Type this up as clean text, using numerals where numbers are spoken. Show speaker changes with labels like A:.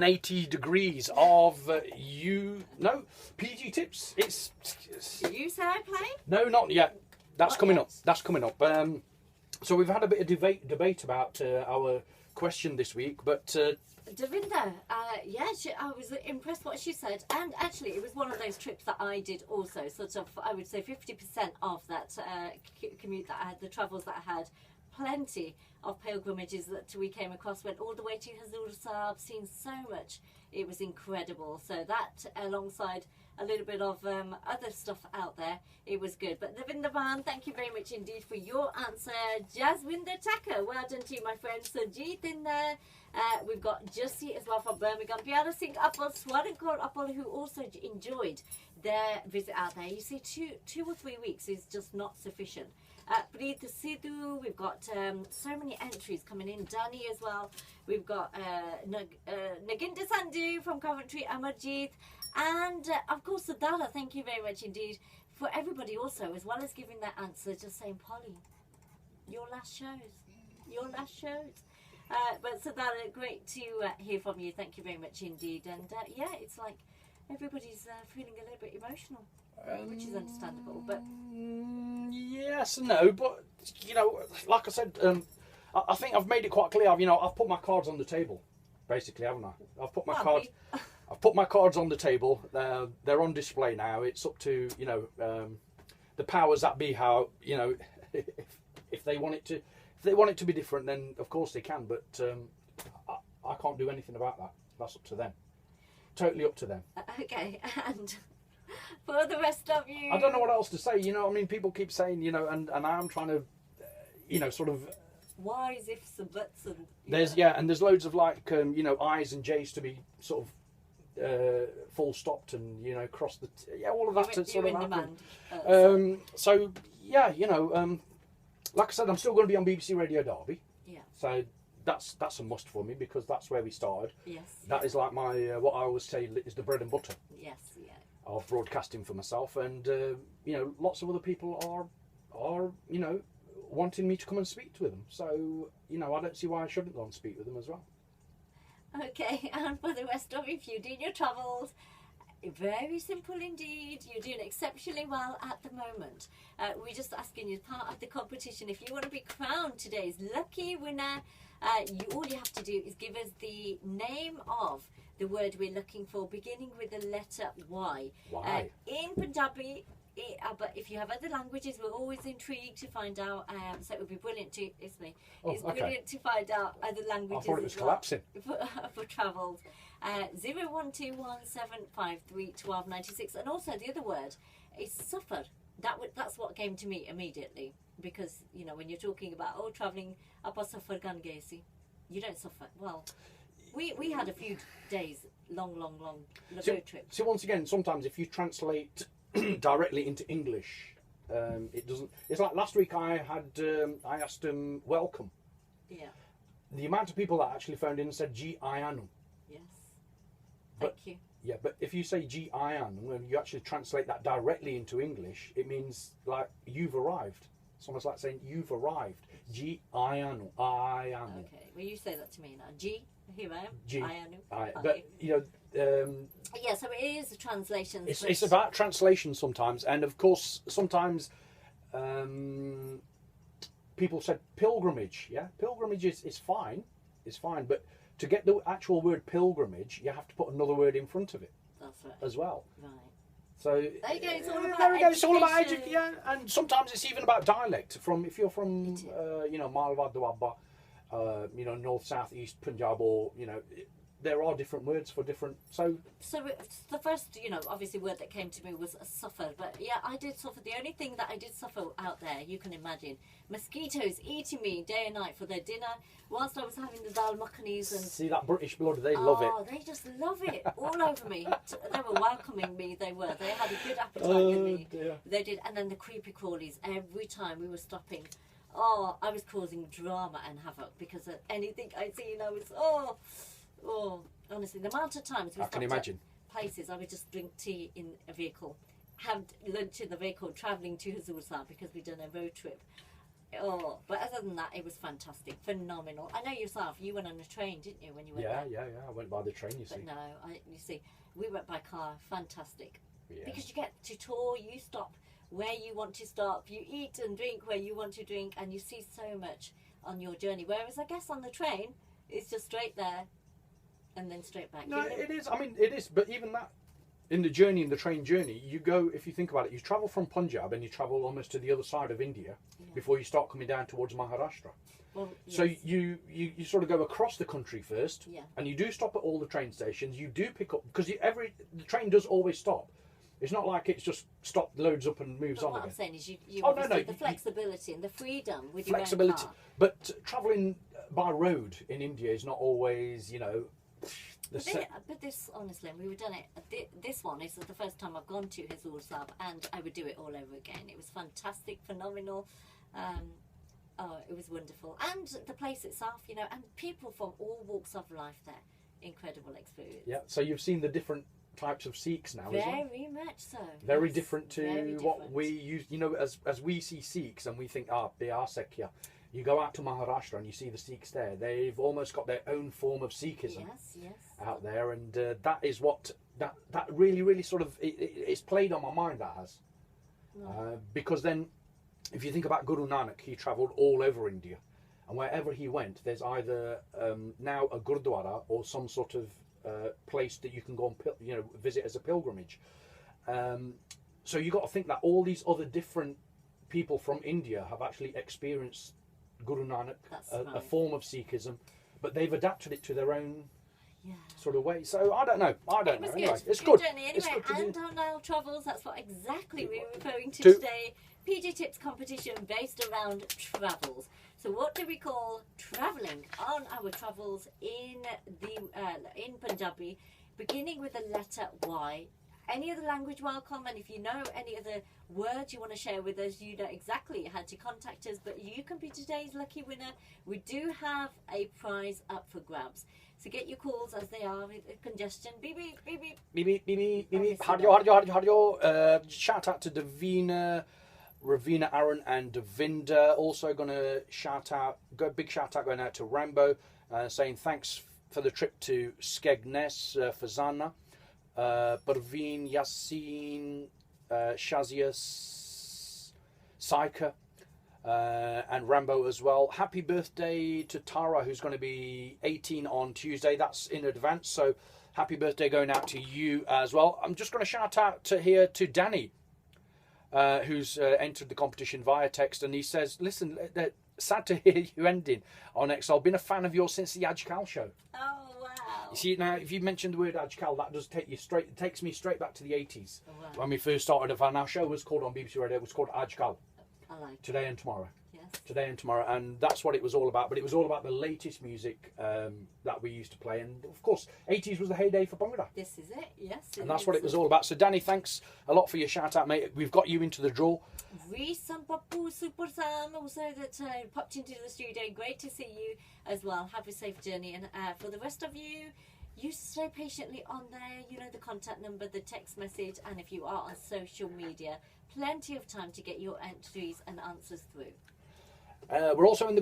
A: 80 degrees of PG tips.
B: Did you say I play?
A: No, not yet. That's
B: Not
A: coming
B: yet.
A: up. That's coming up. So we've had a bit of debate about our question this week, but
B: Davinda, I was impressed what she said, and actually it was one of those trips that I did also, sort of, I would say 50% of that commute that I had, the travels that I had, plenty of pilgrimages that we came across, went all the way to Hazur Sahib, seen so much, it was incredible. So that, alongside a little bit of other stuff out there, it was good. But Davinda Van, thank you very much indeed for your answer. Jaswinder Taka, well done to you, my friend. Sajit in there. We've got Jussie as well from Birmingham. Pyara Singh Appal, Swarinkaur Appal, who also enjoyed their visit out there. You see, two or 3 weeks is just not sufficient. Preet Sidhu, we've got so many entries coming in. Danny as well. We've got Naginda Sandhu from Coventry, Amarjeet, and of course Sadala. Thank you very much indeed for everybody also, as well as giving their answer, just saying, Polly, your last shows. But Sadala, great to hear from you. Thank you very much indeed. And yeah, it's like everybody's feeling a little bit emotional, which is understandable. But
A: yes and no. But like I said, I think I've made it quite clear. I've put my cards on the table, basically, haven't I? I've put my cards. I've put my cards on the table. They're on display now. It's up to the powers that be. How if they want it to. If they want it to be different, then of course they can, but I can't do anything about that. That's up to them. Totally up to them. Okay,
B: and for the rest of you...
A: I don't know what else to say, people keep saying, and I'm trying to, sort of...
B: Whys, ifs and buts and...
A: And there's loads of I's and J's to be sort of full stopped and, cross the... all of that to sort of happen. Like I said, I'm still going to be on BBC Radio Derby.
B: Yeah.
A: So that's a must for me because that's where we started.
B: Yes.
A: That is like my what I always say is the bread and butter.
B: Yes. Yeah.
A: Of broadcasting for myself, and lots of other people are wanting me to come and speak with them. So I don't see why I shouldn't go and speak with them as well.
B: Okay, and for the rest of you, if you're doing your travels. Very simple indeed. You're doing exceptionally well at the moment. We're just asking you, as part of the competition, if you want to be crowned today's lucky winner, all you have to do is give us the name of the word we're looking for, beginning with the letter Y.
A: Y.
B: In Punjabi, but if you have other languages, we're always intrigued to find out. So it would be brilliant to. It's me. It's brilliant to find out other languages.
A: I thought it was collapsing.
B: For travels. 01217531296, and also the other word is suffer. That's what came to me immediately, because when you're talking about travelling up a suffer gangesi, you don't suffer. Well, we had a few days long road trip.
A: So once again, sometimes if you translate directly into English, it doesn't. It's like last week I asked welcome.
B: Yeah.
A: The amount of people that actually phoned in and said G-I-Anu.
B: Yes. Thank you.
A: Yeah, but if you say G-I-Anu, when you actually translate that directly into English, it means like you've arrived. It's almost like saying you've arrived. G-I-Anu. I-Anu.
B: Okay, well you say that to me now. G, here I am.
A: G.
B: I-Anu.
A: But,
B: yeah, so it is a translation.
A: It's about translation sometimes. And of course, sometimes people said pilgrimage. Yeah, pilgrimage is fine. It's fine. But to get the actual word pilgrimage, you have to put another word in front of it.
B: That's right.
A: As well.
B: Right.
A: So
B: there you go. It's all about
A: there we go. It's all about
B: education.
A: education, yeah. And sometimes it's even about dialect. If you're from Malwa, Doaba, north, south, east Punjab, or there are different words for different. So
B: the first, obviously word that came to me was suffer. But yeah, I did suffer. The only thing that I did suffer out there, you can imagine, mosquitoes eating me day and night for their dinner, whilst I was having the dal makhanis and.
A: See that British blood? They love it.
B: Oh, they just love it all over me. They were welcoming me. They had a good appetite with me.
A: Dear.
B: They did, and then the creepy crawlies. Every time we were stopping, I was causing drama and havoc because of anything I seen. I was honestly, the amount of times we
A: I can
B: stopped
A: imagine.
B: at places, I would just drink tea in a vehicle, have lunch in the vehicle, travelling to Hazur Sahib because we'd done a road trip. Oh, but other than that, it was fantastic, phenomenal. I know yourself. You went on a train, didn't you, when you went there?
A: Yeah. I went by the train. You see.
B: But no, you see, we went by car. Fantastic.
A: Yeah.
B: Because you get to tour, you stop where you want to stop, you eat and drink where you want to drink, and you see so much on your journey. Whereas I guess on the train, it's just straight there and then straight back.
A: No, it is. I mean, it is. But even that, in the journey, in the train journey, you go, if you think about it, you travel from Punjab and you travel almost to the other side of India before you start coming down towards Maharashtra.
B: Well, yes.
A: So you sort of go across the country first,
B: Yeah.
A: and you do stop at all the train stations. You do pick up, because the train does always stop. It's not like it's just stopped, loads up and moves
B: But
A: on
B: what
A: again.
B: I'm saying is you
A: Oh, no,
B: obviously
A: no,
B: the flexibility and the freedom with
A: Flexibility.
B: your own car.
A: But travelling by road in India is not always,
B: But this, honestly, and we were done it. This one is the first time I've gone to Huzur Sahib, and I would do it all over again. It was fantastic, phenomenal. It was wonderful, and the place itself, and people from all walks of life there. Incredible experience.
A: Yeah. So you've seen the different types of Sikhs now, as well.
B: Very much so.
A: Very
B: Yes,
A: different to
B: very
A: what
B: different.
A: we use. As we see Sikhs and we think, they are Sikh. You go out to Maharashtra and you see the Sikhs there. They've almost got their own form of Sikhism
B: Yes.
A: out there, and that is what that really, really sort of it's played on my mind. That has because then, if you think about Guru Nanak, he travelled all over India, and wherever he went, there's either now a Gurdwara or some sort of place that you can go and visit as a pilgrimage. So you got to think that all these other different people from India have actually experienced Guru Nanak, a
B: right.
A: form of Sikhism, but they've adapted it to their own
B: Yeah.
A: sort of way. So I don't know.
B: It was
A: Anyway,
B: good.
A: it's
B: Good
A: good.
B: journey
A: It's
B: anyway.
A: good to
B: And
A: do.
B: on our travels, that's what exactly we were referring to
A: To-
B: today. PG Tips competition based around travels. So what do we call travelling on our travels in in Punjabi, beginning with the letter Y? Any other language welcome, and if you know any other words you want to share with us, you know exactly how to contact us. But you can be today's lucky winner. We do have a prize up for grabs. So get your calls as they are with congestion. Beep, beep, beep, beep.
A: Beep, beep, beep, beep,
B: Obviously
A: beep. Hardio. Shout out to Davina, Ravina, Aaron, and Davinda. Also going to big shout out going out to Rambo, saying thanks for the trip to Skegness, Fazana. Parveen, Yassine, Shazia, Saika, and Rambo as well. Happy birthday to Tara, who's going to be 18 on Tuesday. That's in advance, so happy birthday going out to you as well. I'm just going to shout out to Danny, who's entered the competition via text, and he says, listen, sad to hear you ending on X. I've been a fan of yours since the Ajkal show.
B: Oh, wow.
A: You see, now, if you mentioned the word Ajkal, that does takes me straight back to the 80s.
B: Oh, wow.
A: When we first started. And our show was called on BBC Radio, it was called Ajkal,
B: I like it.
A: Today and Tomorrow.
B: Yes.
A: Today and Tomorrow, and that's what it was all about. But it was all about the latest music that we used to play, and of course 80s was the heyday for Bhangra,
B: This is it, yes.
A: and that's what it was all about. So Danny, thanks a lot for your shout out, mate. We've got you into the draw.
B: Reesam Papu Super Sam also that popped into the studio. Great to see you as well. Have a safe journey, and for the rest of you, you stay patiently on there. You know the contact number, the text message, and if you are on social media, plenty of time to get your entries and answers through.
A: We're also in the